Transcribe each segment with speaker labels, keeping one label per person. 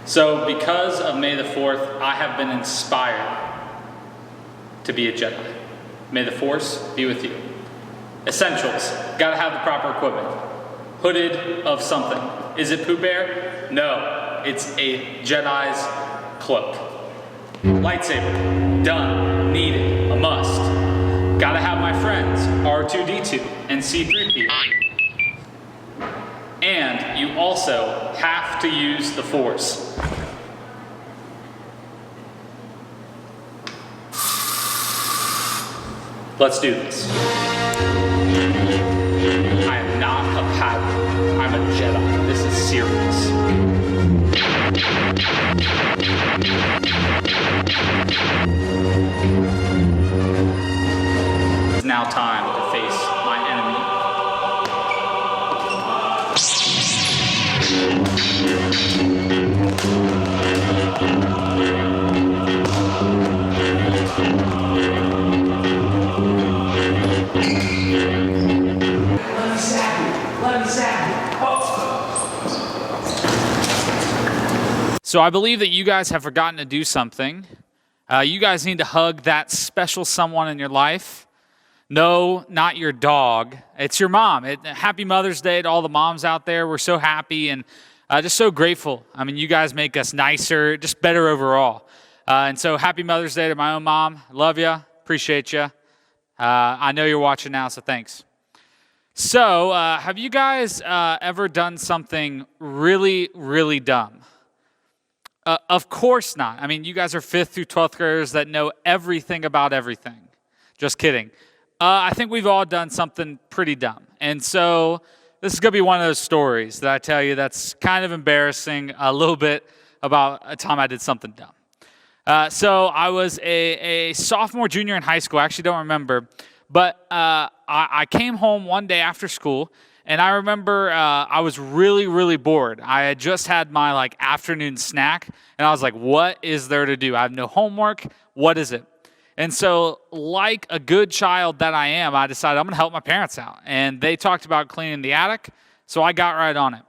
Speaker 1: So because of May the 4th, I have been inspired to be a Jedi. May the Force be with you. Essentials, gotta have the proper equipment. Hooded of something. Is it Pooh Bear? No, it's a Jedi's cloak. Lightsaber, done, needed, a must. Gotta have my friends, R2-D2 and C-3PO. And you also have to use the Force. Let's do this. I am not a Padawan. I'm a Jedi. This is serious. It's now time to face my enemy. So I believe that you guys have forgotten to do something. You guys need to hug that special someone in your life. No, not your dog. It's your mom. Happy Mother's Day to all the moms out there. We're so happy and just so grateful. I mean, you guys make us nicer, just better overall. And so happy Mother's Day to my own mom. Love you. Appreciate you. I know you're watching now, so thanks. So have you guys ever done something really, really dumb? Of course not. I mean, you guys are 5th through 12th graders that know everything about everything. Just kidding. I think we've all done something pretty dumb. And so this is going to be one of those stories that I tell you that's kind of embarrassing a little bit about a time I did something dumb. So I was a sophomore, junior in high school. I actually don't remember. But I came home one day after school, and I remember I was really, really bored. I had just had my afternoon snack, and I was like, what is there to do? I have no homework. What is it? And so like a good child that I am, I decided I'm going to help my parents out. And they talked about cleaning the attic, so I got right on it.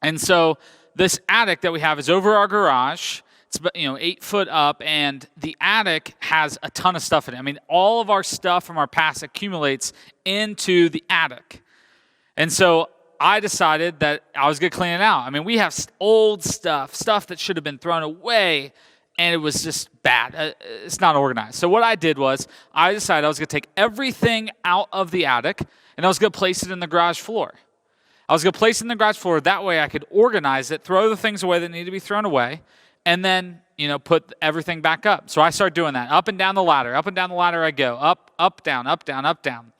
Speaker 1: And so this attic that we have is over our garage. It's 8 foot up, and the attic has a ton of stuff in it. I mean, all of our stuff from our past accumulates into the attic. And so I decided that I was going to clean it out. I mean, we have old stuff that should have been thrown away, and it was just bad. It's not organized. So what I did was I decided I was going to take everything out of the attic, and I was going to place it in the garage floor. I was going to place it in the garage floor. That way I could organize it, throw the things away that need to be thrown away, and then, put everything back up. So I start doing that. Up and down the ladder. Up and down the ladder I go. Up, down, up, down, up, down.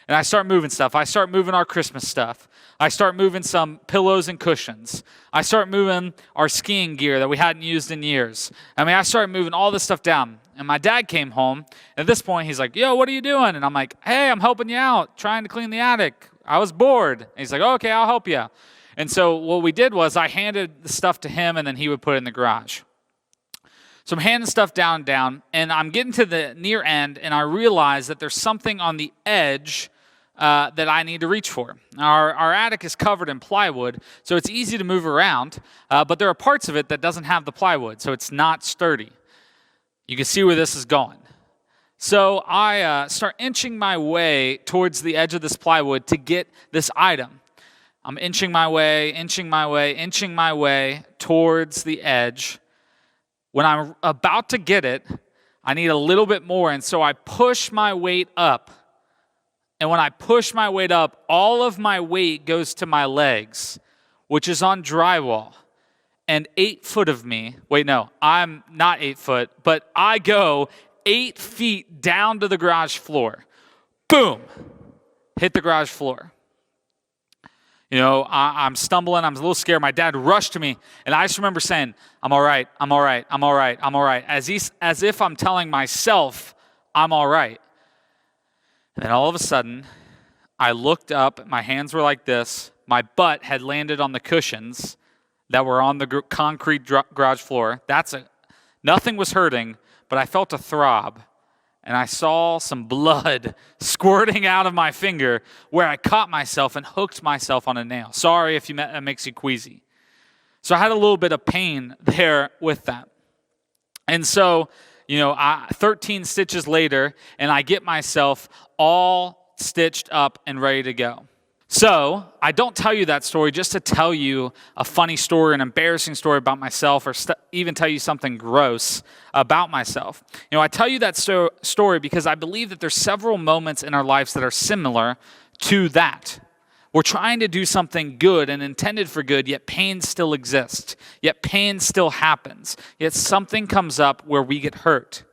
Speaker 1: And I start moving stuff. I start moving our Christmas stuff. I start moving some pillows and cushions. I start moving our skiing gear that we hadn't used in years. I mean, I started moving all this stuff down. And my dad came home. And at this point, he's like, yo, what are you doing? And I'm like, hey, I'm helping you out, trying to clean the attic. I was bored. And he's like, okay, I'll help you. And so what we did was I handed the stuff to him, and then he would put it in the garage. So I'm handing stuff down, and I'm getting to the near end, and I realize that there's something on the edge that I need to reach for. Our attic is covered in plywood, so it's easy to move around, but there are parts of it that doesn't have the plywood, so it's not sturdy. You can see where this is going. So I start inching my way towards the edge of this plywood to get this item. I'm inching my way towards the edge. When I'm about to get it, I need a little bit more, and so I push my weight up. And when I push my weight up, all of my weight goes to my legs, which is on drywall. And 8 foot of me, wait, no, I'm not 8 foot, but I go 8 feet down to the garage floor. Boom, hit the garage floor. I'm stumbling. I'm a little scared. My dad rushed to me, and I just remember saying, I'm all right, I'm all right, I'm all right, I'm all right, as if I'm telling myself I'm all right. And then all of a sudden, I looked up. My hands were like this. My butt had landed on the cushions that were on the concrete garage floor. Nothing was hurting, but I felt a throb, and I saw some blood squirting out of my finger where I caught myself and hooked myself on a nail. Sorry if that makes you queasy. So I had a little bit of pain there with that. And so, 13 stitches later, and I get myself all stitched up and ready to go. So I don't tell you that story just to tell you a funny story, an embarrassing story about myself, or even tell you something gross about myself. I tell you that story because I believe that there's several moments in our lives that are similar to that. We're trying to do something good and intended for good, yet pain still exists. Yet pain still happens. Yet something comes up where we get hurt.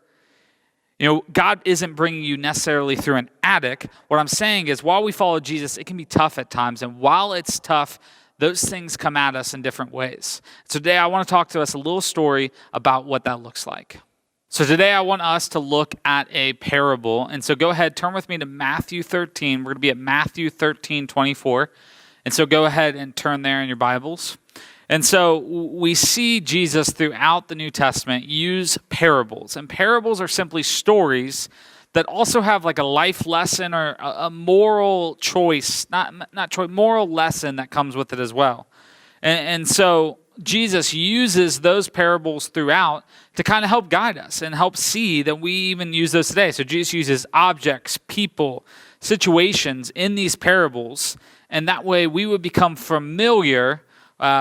Speaker 1: God isn't bringing you necessarily through an attic. What I'm saying is, while we follow Jesus, it can be tough at times. And while it's tough, those things come at us in different ways. So today, I want to talk to us a little story about what that looks like. So today, I want us to look at a parable. And so go ahead, turn with me to Matthew 13. We're going to be at Matthew 13:24. And so go ahead and turn there in your Bibles. And so we see Jesus throughout the New Testament use parables. And parables are simply stories that also have like a life lesson or a moral choice, moral lesson that comes with it as well. And so Jesus uses those parables throughout to kind of help guide us and help see that we even use those today. So Jesus uses objects, people, situations in these parables, and that way we would become familiar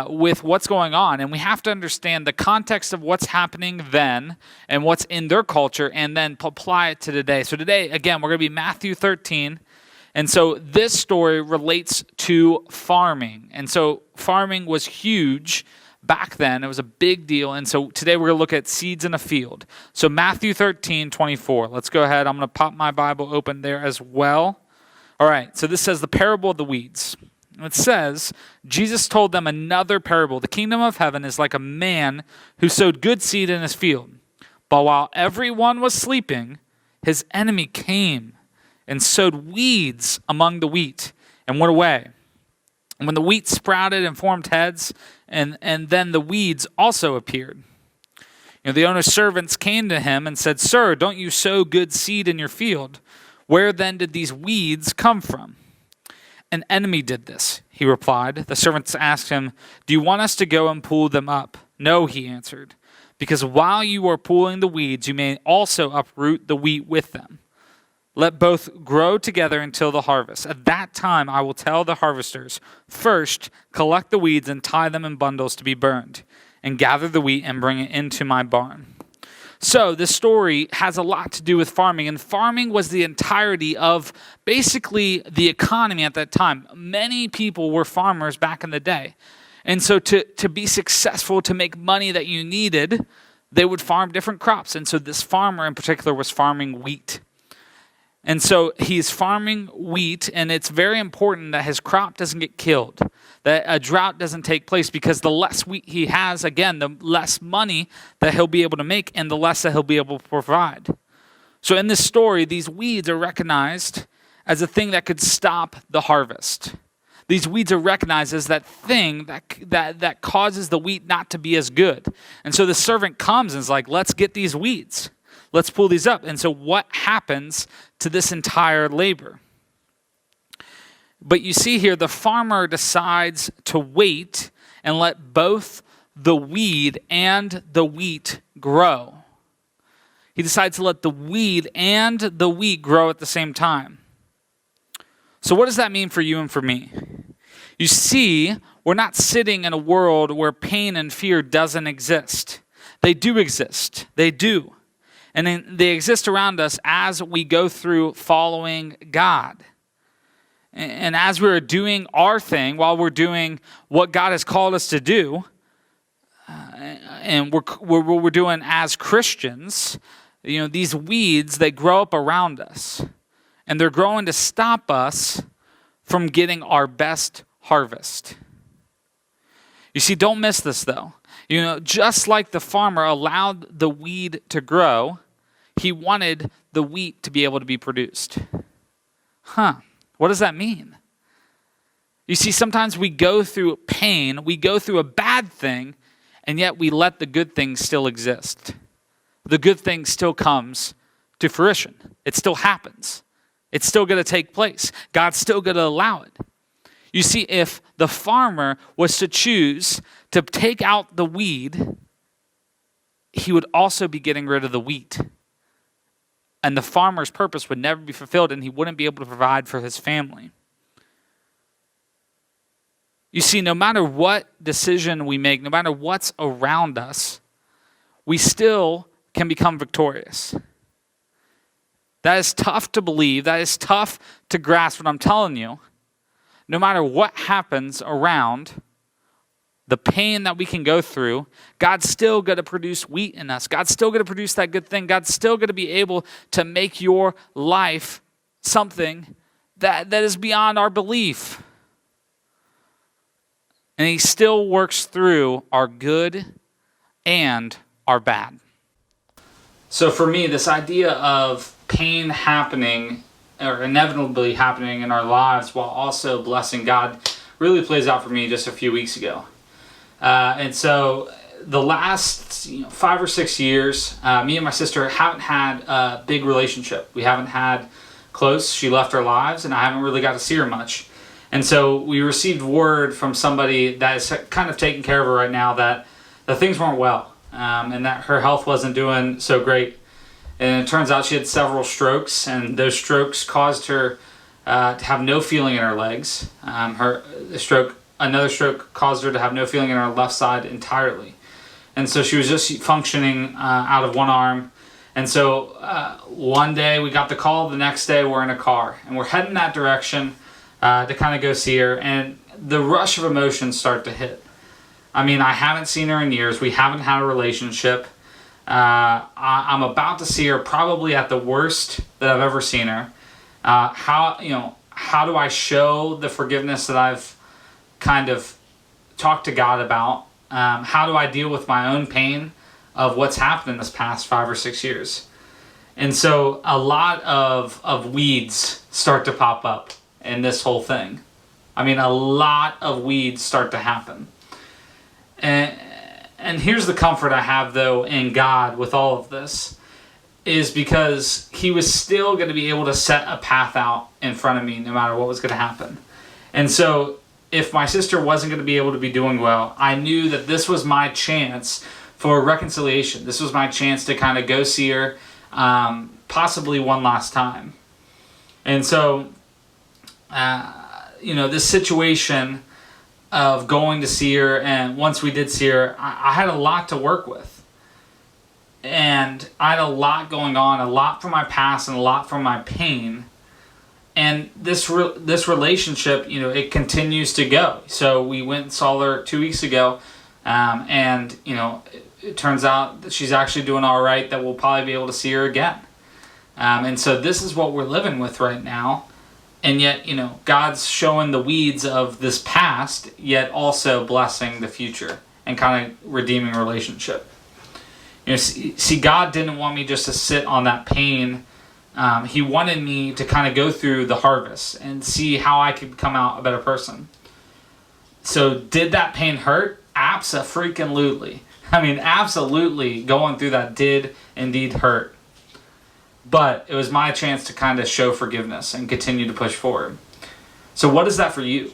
Speaker 1: with what's going on. And we have to understand the context of what's happening then and what's in their culture and then apply it to today. So today, again, we're going to be Matthew 13. And so this story relates to farming. And so farming was huge back then. It was a big deal. And so today we're going to look at seeds in a field. So Matthew 13:24. Let's go ahead. I'm going to pop my Bible open there as well. All right. So this says the parable of the weeds. It says, Jesus told them another parable. The kingdom of heaven is like a man who sowed good seed in his field. But while everyone was sleeping, his enemy came and sowed weeds among the wheat and went away. And when the wheat sprouted and formed heads, and then the weeds also appeared. The owner's servants came to him and said, "Sir, don't you sow good seed in your field? Where then did these weeds come from?" "An enemy did this," he replied. The servants asked him, "Do you want us to go and pull them up?" "No," he answered, "because while you are pulling the weeds, you may also uproot the wheat with them. Let both grow together until the harvest. At that time I will tell the harvesters, first collect the weeds and tie them in bundles to be burned, and gather the wheat and bring it into my barn." So this story has a lot to do with farming, and farming was the entirety of basically the economy at that time. Many people were farmers back in the day. And so to be successful, to make money that you needed, they would farm different crops. And so this farmer in particular was farming wheat. And so he's farming wheat, and it's very important that his crop doesn't get killed, that a drought doesn't take place, because the less wheat he has, again, the less money that he'll be able to make and the less that he'll be able to provide. So in this story, these weeds are recognized as a thing that could stop the harvest. These weeds are recognized as that thing that causes the wheat not to be as good. And so the servant comes and is like, "Let's get these weeds. Let's pull these up." And so what happens to this entire labor? But you see here, the farmer decides to wait and let both the weed and the wheat grow. He decides to let the weed and the wheat grow at the same time. So what does that mean for you and for me? You see, we're not sitting in a world where pain and fear doesn't exist. They do exist. They do. And they exist around us as we go through following God. And as we're doing our thing, while we're doing what God has called us to do, and what we're doing as Christians, these weeds, they grow up around us. And they're growing to stop us from getting our best harvest. You see, don't miss this though. Just like the farmer allowed the weed to grow, he wanted the wheat to be able to be produced. What does that mean? You see, sometimes we go through pain, we go through a bad thing, and yet we let the good thing still exist. The good thing still comes to fruition. It still happens. It's still going to take place. God's still going to allow it. You see, if the farmer was to choose to take out the weed, he would also be getting rid of the wheat. And the farmer's purpose would never be fulfilled, and he wouldn't be able to provide for his family. You see, no matter what decision we make, no matter what's around us, we still can become victorious. That is tough to believe. That is tough to grasp, but I'm telling you, no matter what happens around, the pain that we can go through, God's still going to produce wheat in us. God's still going to produce that good thing. God's still going to be able to make your life something that is beyond our belief. And he still works through our good and our bad. So for me, this idea of pain happening or inevitably happening in our lives while also blessing God really plays out for me just a few weeks ago. And so the last 5 or 6 years, me and my sister haven't had a big relationship. We haven't had close. She left our lives, and I haven't really got to see her much. And so we received word from somebody that is kind of taking care of her right now that things weren't well, and that her health wasn't doing so great. And it turns out she had several strokes, and those strokes caused her to have no feeling in her legs. Another stroke caused her to have no feeling in her left side entirely. And so she was just functioning out of one arm. And so one day we got the call, the next day we're in a car, and we're heading that direction to kind of go see her. And the rush of emotions start to hit. I mean, I haven't seen her in years. We haven't had a relationship. I'm about to see her probably at the worst that I've ever seen her. How do I show the forgiveness that I've kind of talked to God about? How do I deal with my own pain of what's happened in this past 5 or 6 years? And so a lot of weeds start to pop up in this whole thing. I mean, a lot of weeds start to happen. And here's the comfort I have, though, in God with all of this, is because he was still going to be able to set a path out in front of me no matter what was going to happen. And so if my sister wasn't going to be able to be doing well, I knew that this was my chance for reconciliation. This was my chance to kind of go see her, possibly one last time. And so, this situation of going to see her, and once we did see her, I had a lot to work with. And I had a lot going on, a lot from my past and a lot from my pain. And this relationship, it continues to go. So we went and saw her 2 weeks ago, and it turns out that she's actually doing all right, that we'll probably be able to see her again. And so this is what we're living with right now. And yet, God's showing the weeds of this past, yet also blessing the future and kind of redeeming a relationship. See, God didn't want me just to sit on that pain. He wanted me to kind of go through the harvest and see how I could come out a better person. So did that pain hurt? Abso-freaking-lutely. I mean, absolutely going through that did indeed hurt. But it was my chance to kind of show forgiveness and continue to push forward. So what is that for you?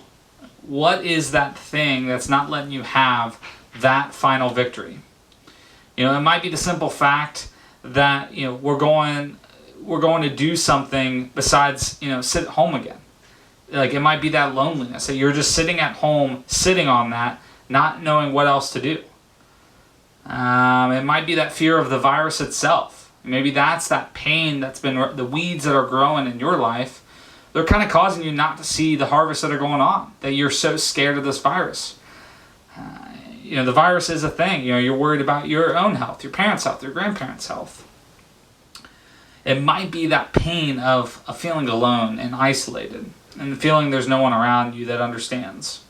Speaker 1: What is that thing that's not letting you have that final victory? It might be the simple fact that we're going to do something besides sit at home again. Like, it might be that loneliness that you're just sitting at home, sitting on that, not knowing what else to do. It might be that fear of the virus itself. Maybe that's that pain that's been the weeds that are growing in your life. They're kind of causing you not to see the harvests that are going on, that you're so scared of this virus. The virus is a thing. You're worried about your own health, your parents' health, your grandparents' health. It might be that pain of feeling alone and isolated and feeling there's no one around you that understands.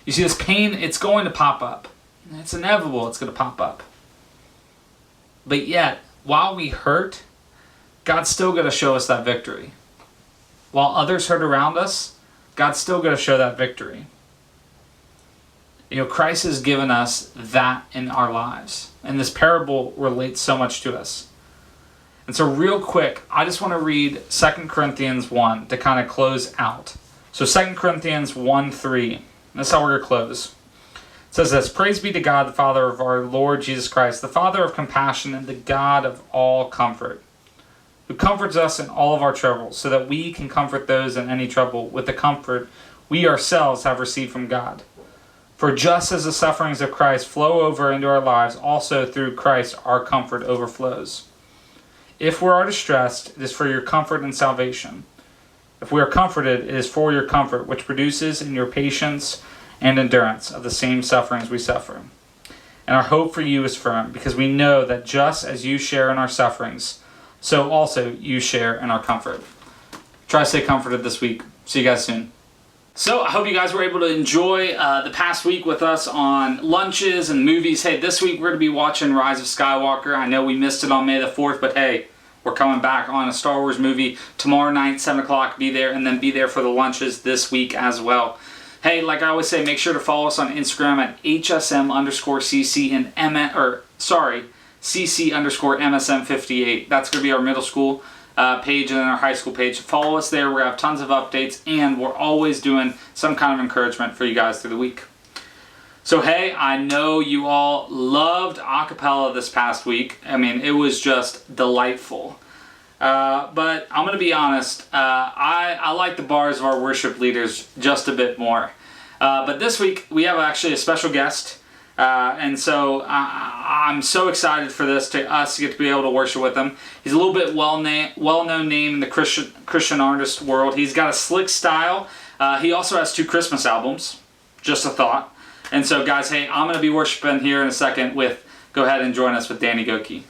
Speaker 1: You see, this pain, it's going to pop up. It's inevitable it's going to pop up. But yet, while we hurt, God's still going to show us that victory. While others hurt around us, God's still going to show that victory. Christ has given us that in our lives. And this parable relates so much to us. And so real quick, I just want to read 2 Corinthians 1 to kind of close out. So 2 Corinthians 1:3. That's how we're going to close. It says this: Praise be to God, the Father of our Lord Jesus Christ, the Father of compassion and the God of all comfort, who comforts us in all of our troubles, so that we can comfort those in any trouble with the comfort we ourselves have received from God. For just as the sufferings of Christ flow over into our lives, also through Christ our comfort overflows. If we are distressed, it is for your comfort and salvation. If we are comforted, it is for your comfort, which produces in your patience and endurance of the same sufferings we suffer. And our hope for you is firm, because we know that just as you share in our sufferings, so also you share in our comfort. Try to stay comforted this week. See you guys soon. So I hope you guys were able to enjoy the past week with us on lunches and movies. Hey, this week we're going to be watching Rise of Skywalker. I know we missed it on May the 4th, but hey, we're coming back on a Star Wars movie tomorrow night, 7 o'clock. Be there, and then be there for the lunches this week as well. Hey, like I always say, make sure to follow us on Instagram at HSM_CC and CC_MSM58. That's going to be our middle school page and then our high school page. Follow us there. We're going to have tons of updates, and we're always doing some kind of encouragement for you guys through the week. So hey, I know you all loved acapella this past week. I mean, it was just delightful. But I'm going to be honest, I like the bars of our worship leaders just a bit more. But this week, we have actually a special guest. And so I'm so excited for us to get to be able to worship with him. He's a little bit well-known name in the Christian artist world. He's got a slick style. He also has 2 Christmas albums. Just a thought. And so guys, hey, I'm going to be worshiping here in a second with, go ahead and join us with Danny Gokey.